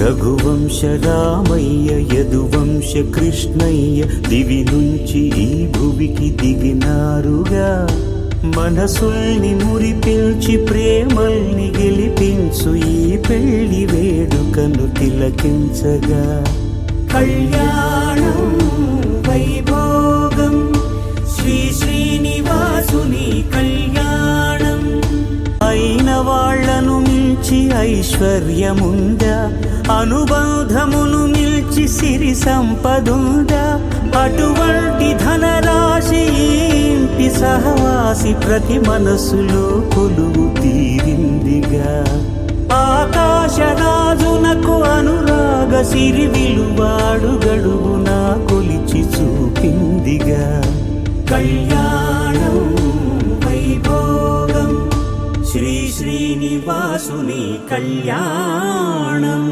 రఘువంశ రామయ్య యదువంశ కృష్ణయ్య దివి నుంచి ఈ భువికి దిగినారుగా. మనసుల్ని మురిపించి ప్రేమల్ని గెలిపించు ఈ పెళ్లి వేడుకను తిలకించగా. కళ్యాణం వైభోగం శ్రీ శ్రీనివాసుని కళ్యాణం. అయిన వాళ్లను మిల్చి ఐశ్వర్యముందా, అనుబంధమును మిల్చి సిరి సంపదుందా. అటువంటి ధనరాశి ఇంటి సహవాసి ప్రతి మనసులో కొలువు తీరిందిగా. ఆకాశరాజునకు అనురాగ సిరి విలువాడు గడుగునా కొలిచి చూపిందిగా. కళ్యాణం వైభోగం శ్రీ శ్రీనివాసుని కళ్యాణం.